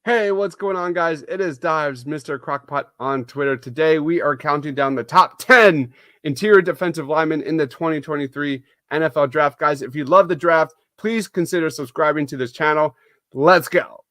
Hey, what's going on, guys? It is Dives, Mr. Crockpot on Twitter. Today, we are counting down the top 10 interior defensive linemen in the 2023 NFL Draft. Guys, if you love the draft, please consider subscribing to this channel. Let's go.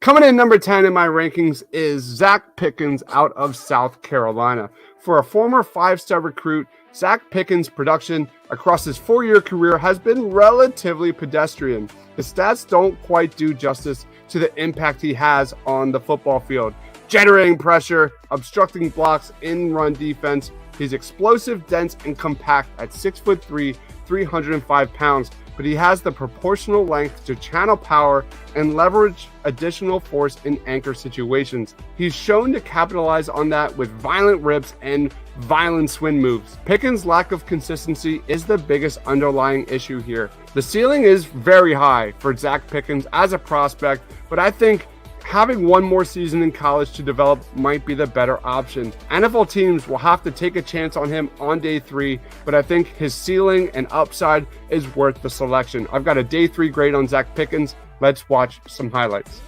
Coming in number 10 in my rankings is Zach Pickens out of South Carolina. For a former five-star recruit, Zach Pickens' production across his four-year career has been relatively pedestrian. His stats don't quite do justice to the impact he has on the football field. Generating pressure, obstructing blocks in run defense. He's explosive, dense, and compact at 6'3", 305 pounds, but he has the proportional length to channel power and leverage additional force in anchor situations. He's shown to capitalize on that with violent rips and violent swing moves. Pickens' lack of consistency is the biggest underlying issue here. The ceiling is very high for Zach Pickens as a prospect, but I think having one more season in college to develop might be the better option. NFL teams will have to take a chance on him on day 3, but I think his ceiling and upside is worth the selection. I've got a day 3 grade on Zach Pickens. Let's watch some highlights.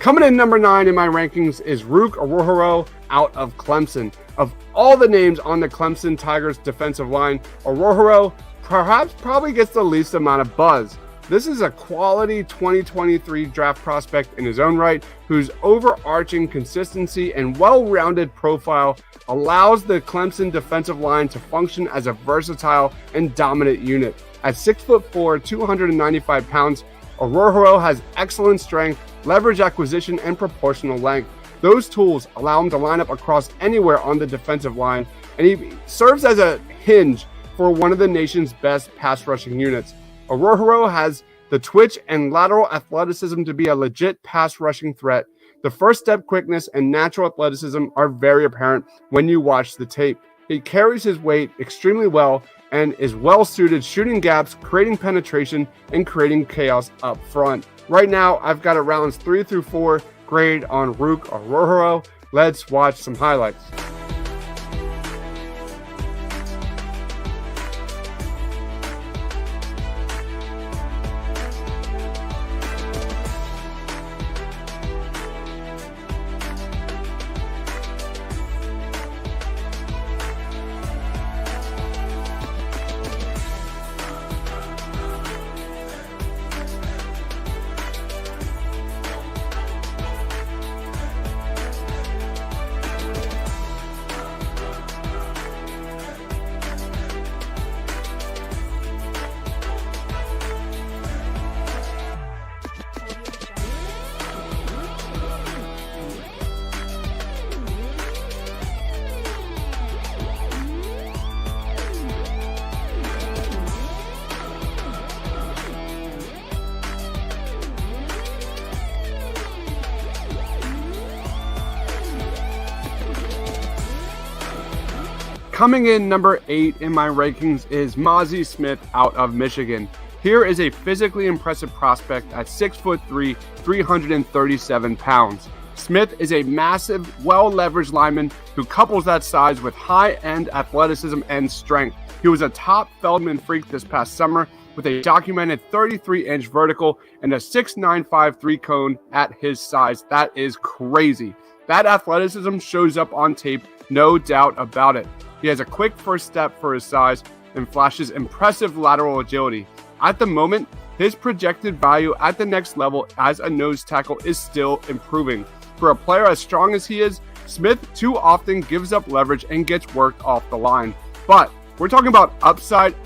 Coming in number 9 in my rankings is Rook Aurora out of Clemson. Of all the names on the Clemson Tigers defensive line, Aurora probably gets the least amount of buzz. This is a quality 2023 draft prospect in his own right, whose overarching consistency and well-rounded profile allows the Clemson defensive line to function as a versatile and dominant unit. At 6'4", 295 pounds, Aurora has excellent strength, leverage acquisition, and proportional length. Those tools allow him to line up across anywhere on the defensive line, and he serves as a hinge for one of the nation's best pass rushing units. Aurora has the twitch and lateral athleticism to be a legit pass rushing threat. The first step quickness and natural athleticism are very apparent when you watch the tape. He carries his weight extremely well and is well suited shooting gaps, creating penetration, and creating chaos up front. Right now, I've got a rounds 3 through 4 grade on Rook Aurora. Let's watch some highlights. Coming in number 8 in my rankings is Mozzie Smith out of Michigan. Here is a physically impressive prospect at 6'3", 337 pounds. Smith is a massive, well-leveraged lineman who couples that size with high-end athleticism and strength. He was a top Feldman freak this past summer with a documented 33-inch vertical and a 6'9" 5'3" cone at his size. That is crazy. That athleticism shows up on tape, no doubt about it. He has a quick first step for his size and flashes impressive lateral agility. At the moment, his projected value at the next level as a nose tackle is still improving. For a player as strong as he is, Smith too often gives up leverage and gets worked off the line. But we're talking about upside,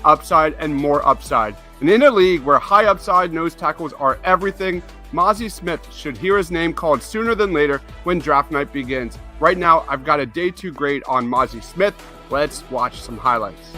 and more upside. And in a league where high upside nose tackles are everything, Mozzie Smith should hear his name called sooner than later when draft night begins. Right now, I've got a day 2 grade on Mozzie Smith. Let's watch some highlights.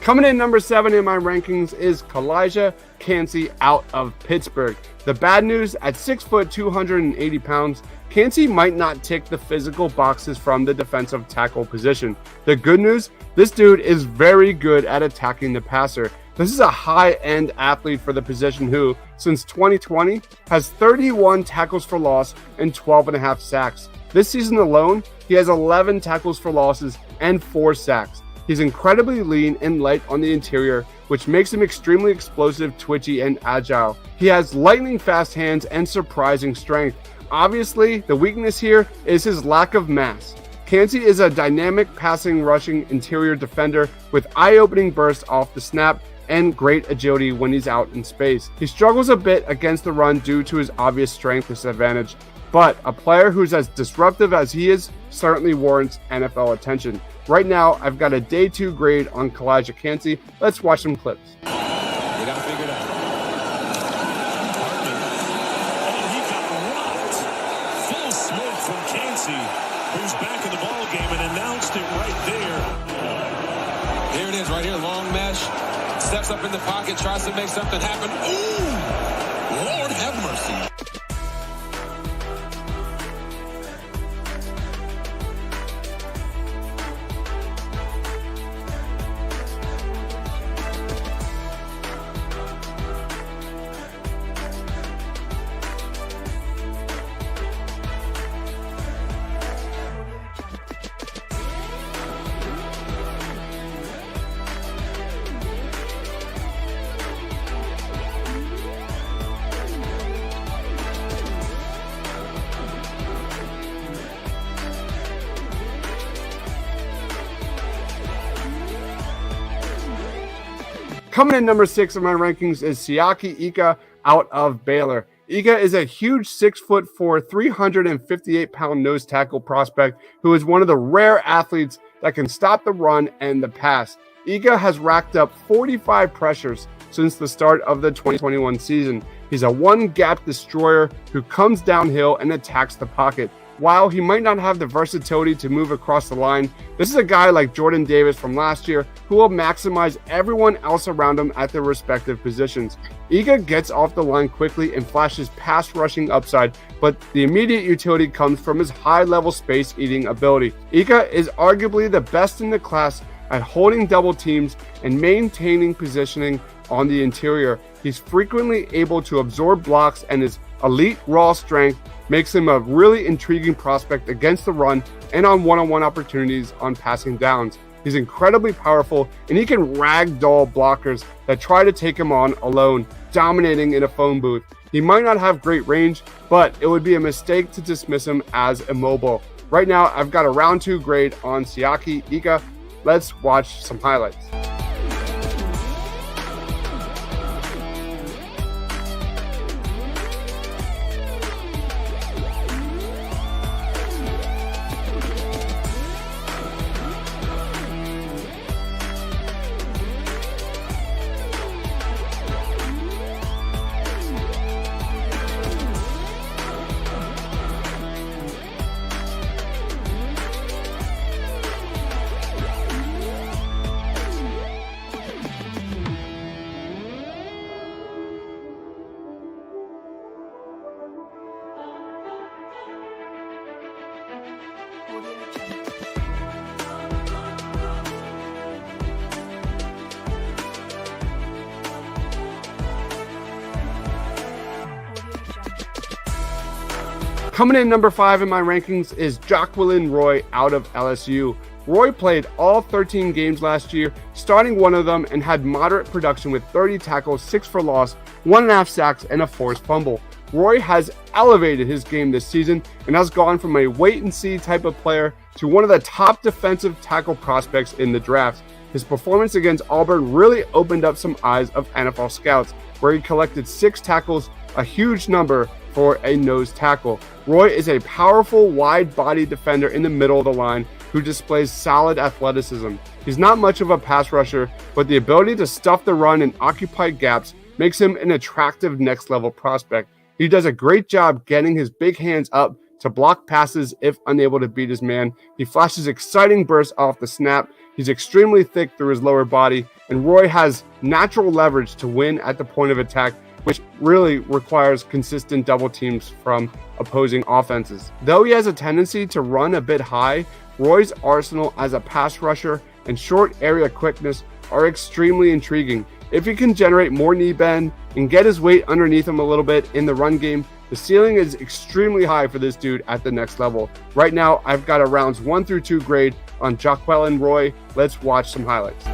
Coming in number 7 in my rankings is Kalijaun Canty out of Pittsburgh. The bad news, at 6 foot 280 pounds, Canty might not tick the physical boxes from the defensive tackle position. The good news, this dude is very good at attacking the passer. This is a high-end athlete for the position who, since 2020, has 31 tackles for loss and 12.5 sacks. This season alone, he has 11 tackles for losses and 4 sacks. He's incredibly lean and light on the interior, which makes him extremely explosive, twitchy, and agile. He has lightning fast hands and surprising strength. Obviously, the weakness here is his lack of mass. Canty is a dynamic passing rushing interior defender with eye-opening bursts off the snap and great agility when he's out in space. He struggles a bit against the run due to his obvious strength disadvantage, but a player who's as disruptive as he is certainly warrants NFL attention. Right now, I've got a day 2 grade on Kalijaun Canty. Let's watch some clips. They got to figure it out. And he got rocked. Full smoke from Canty, who's back in the ball game and announced it right there. Here it is, right here, long mesh. Steps up in the pocket, tries to make something happen. Ooh! Lord have mercy. Coming in number 6 in my rankings is Siaki Ika out of Baylor. Ika is a huge 6'4", 358-pound nose tackle prospect who is one of the rare athletes that can stop the run and the pass. Ika has racked up 45 pressures since the start of the 2021 season. He's a one-gap destroyer who comes downhill and attacks the pocket. While he might not have the versatility to move across the line, this is a guy like Jordan Davis from last year who will maximize everyone else around him at their respective positions. Ika gets off the line quickly and flashes pass rushing upside, but the immediate utility comes from his high-level space-eating ability. Ika is arguably the best in the class at holding double teams and maintaining positioning on the interior. He's frequently able to absorb blocks, and his elite raw strength makes him a really intriguing prospect against the run and on one-on-one opportunities on passing downs. He's incredibly powerful, and he can ragdoll blockers that try to take him on alone, dominating in a phone booth. He might not have great range, but it would be a mistake to dismiss him as immobile. Right now, I've got a round 2 grade on Siaki Ika. Let's watch some highlights. Coming in number 5 in my rankings is Jacqueline Roy out of LSU. Roy played all 13 games last year, starting one of them, and had moderate production with 30 tackles, 6 for loss, 1.5 sacks, and a forced fumble. Roy has elevated his game this season and has gone from a wait-and-see type of player to one of the top defensive tackle prospects in the draft. His performance against Auburn really opened up some eyes of NFL scouts, where he collected 6 tackles, a huge number for a nose tackle. Roy is a powerful, wide-bodied defender in the middle of the line who displays solid athleticism. He's not much of a pass rusher, but the ability to stuff the run and occupy gaps makes him an attractive next-level prospect. He does a great job getting his big hands up to block passes if unable to beat his man. He flashes exciting bursts off the snap. He's extremely thick through his lower body, and Roy has natural leverage to win at the point of attack, which really requires consistent double teams from opposing offenses. Though he has a tendency to run a bit high, Roy's arsenal as a pass rusher and short area quickness are extremely intriguing. If he can generate more knee bend and get his weight underneath him a little bit in the run game, the ceiling is extremely high for this dude at the next level. Right now, I've got a rounds 1 through 2 grade on Jacqueline Roy. Let's watch some highlights.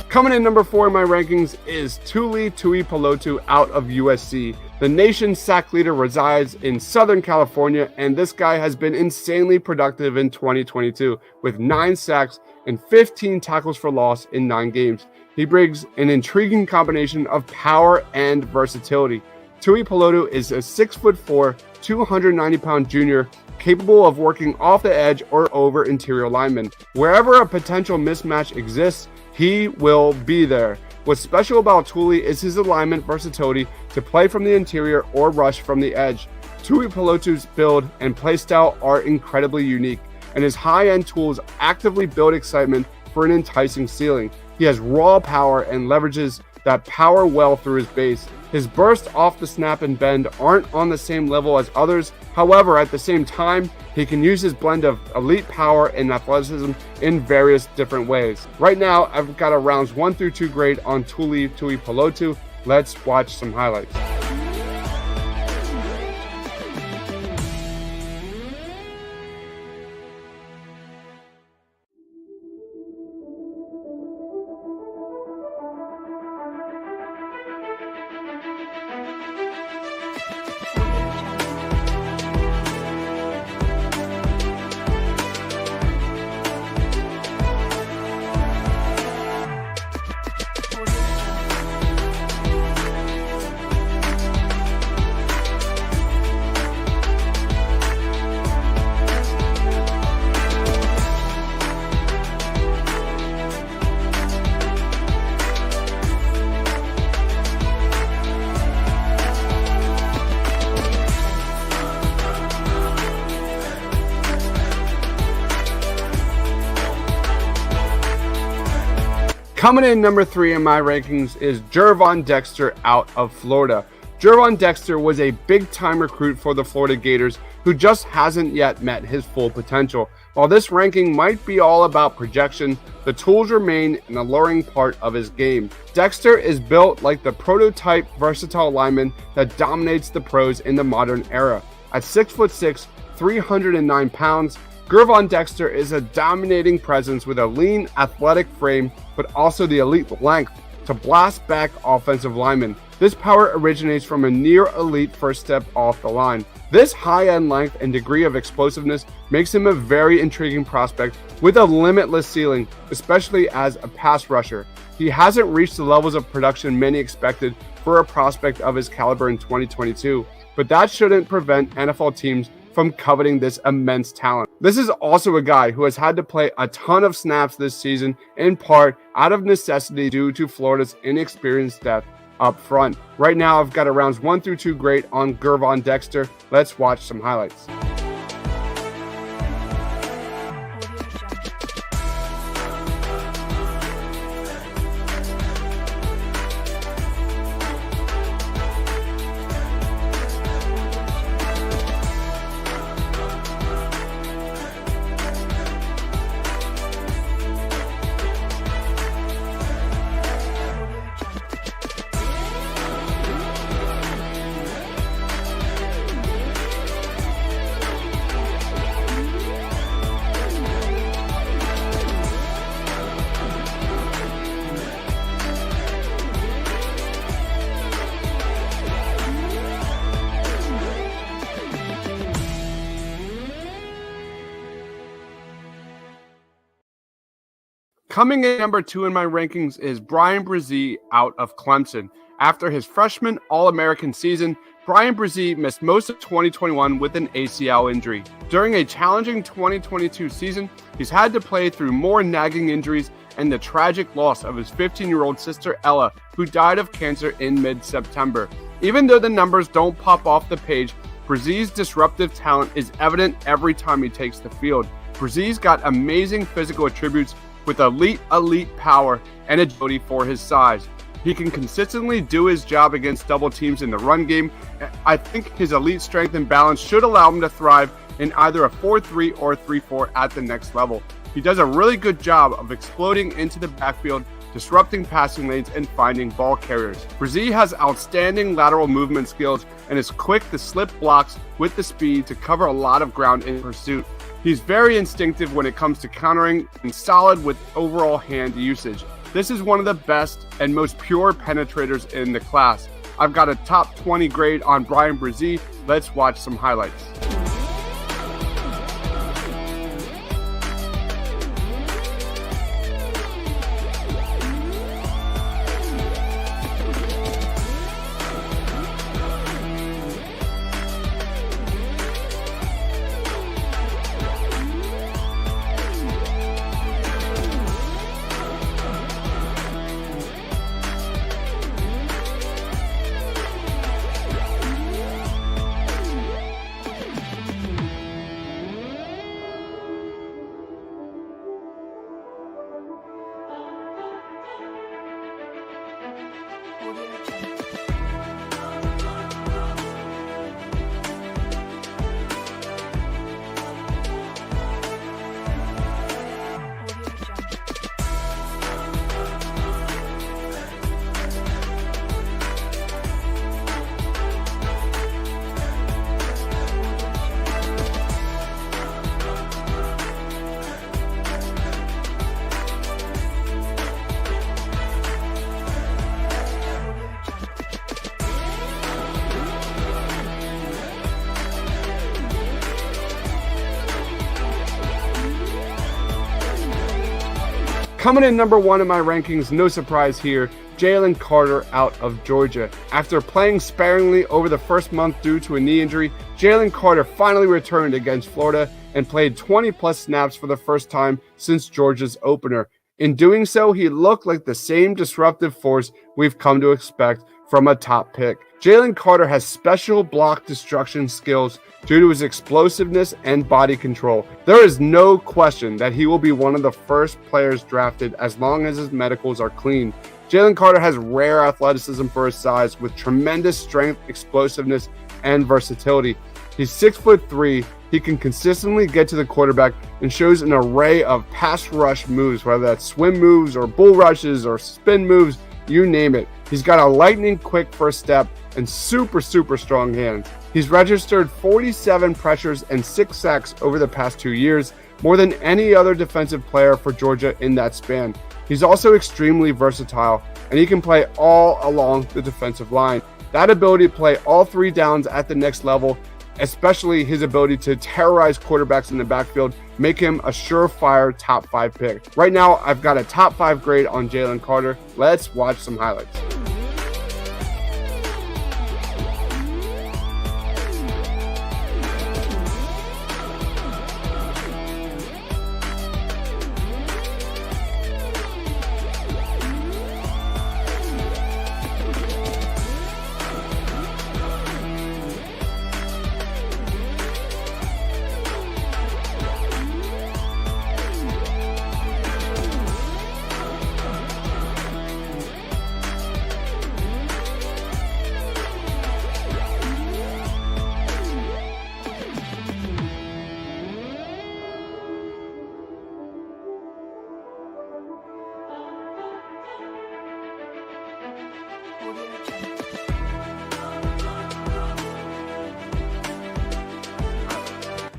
Coming in number 4 in my rankings is Tuli Tuipulotu out of USC. The nation's sack leader resides in Southern California, and this guy has been insanely productive in 2022 with 9 sacks and 15 tackles for loss in 9 games. He brings an intriguing combination of power and versatility. Tuipulotu is a 6'4", 290-pound junior capable of working off the edge or over interior linemen. Wherever a potential mismatch exists, he will be there. What's special about Tuli is his alignment versatility to play from the interior or rush from the edge. Tuipulotu's build and play style are incredibly unique, and his high-end tools actively build excitement for an enticing ceiling. He has raw power and leverages that power well through his base. His bursts off the snap and bend aren't on the same level as others. However, at the same time, he can use his blend of elite power and athleticism in various different ways. Right now, I've got a rounds 1 through 2 grade on Tuli Tuipulotu. Let's watch some highlights. Coming in number 3 in my rankings is Geron Dexter out of Florida. Geron Dexter was a big-time recruit for the Florida Gators who just hasn't yet met his full potential. While this ranking might be all about projection, the tools remain an alluring part of his game. Dexter is built like the prototype versatile lineman that dominates the pros in the modern era. At 6'6", 309 pounds, Geron Dexter is a dominating presence with a lean, athletic frame, but also the elite length to blast back offensive linemen. This power originates from a near elite first step off the line. This high-end length and degree of explosiveness makes him a very intriguing prospect with a limitless ceiling, especially as a pass rusher. He hasn't reached the levels of production many expected for a prospect of his caliber in 2022, but that shouldn't prevent NFL teams from coveting this immense talent. This is also a guy who has had to play a ton of snaps this season, in part out of necessity due to Florida's inexperienced depth up front. Right now, I've got a rounds 1 through 2 grade on Geron Dexter. Let's watch some highlights. Coming in number 2 in my rankings is Bryan Bresee out of Clemson. After his freshman All-American season, Bryan Bresee missed most of 2021 with an ACL injury. During a challenging 2022 season, he's had to play through more nagging injuries and the tragic loss of his 15-year-old sister Ella, who died of cancer in mid-September. Even though the numbers don't pop off the page, Bresee's disruptive talent is evident every time he takes the field. Bresee's got amazing physical attributes with elite power and agility for his size. He can consistently do his job against double teams in the run game. I think his elite strength and balance should allow him to thrive in either a 4-3 or 3-4 at the next level. He does a really good job of exploding into the backfield, disrupting passing lanes, and finding ball carriers. Bresee has outstanding lateral movement skills and is quick to slip blocks with the speed to cover a lot of ground in pursuit. He's very instinctive when it comes to countering and solid with overall hand usage. This is one of the best and most pure penetrators in the class. I've got a top 20 grade on Bryan Bresee. Let's watch some highlights. Coming in number 1 in my rankings, no surprise here, Jalen Carter out of Georgia. After playing sparingly over the first month due to a knee injury, Jalen Carter finally returned against Florida and played 20+ snaps for the first time since Georgia's opener. In doing so, he looked like the same disruptive force we've come to expect from a top pick. Jalen Carter has special block destruction skills due to his explosiveness and body control. There is no question that he will be one of the first players drafted as long as his medicals are clean. Jalen Carter has rare athleticism for his size with tremendous strength, explosiveness, and versatility. He's 6'3". He can consistently get to the quarterback and shows an array of pass rush moves, whether that's swim moves or bull rushes or spin moves, you name it. He's got a lightning quick first step and super strong hands. He's registered 47 pressures and 6 sacks over the past 2 years, more than any other defensive player for Georgia in that span. He's also extremely versatile, and he can play all along the defensive line. That ability to play all 3 downs at the next level, especially his ability to terrorize quarterbacks in the backfield, make him a surefire top 5 pick. Right now, I've got a top 5 grade on Jalen Carter. Let's watch some highlights.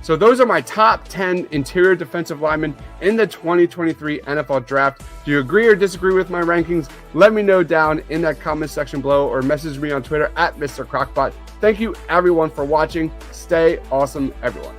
So those are my top 10 interior defensive linemen in the 2023 NFL Draft. Do you agree or disagree with my rankings? Let me know down in that comment section below or message me on Twitter at Mr. Crockpot. Thank you everyone for watching. Stay awesome, everyone.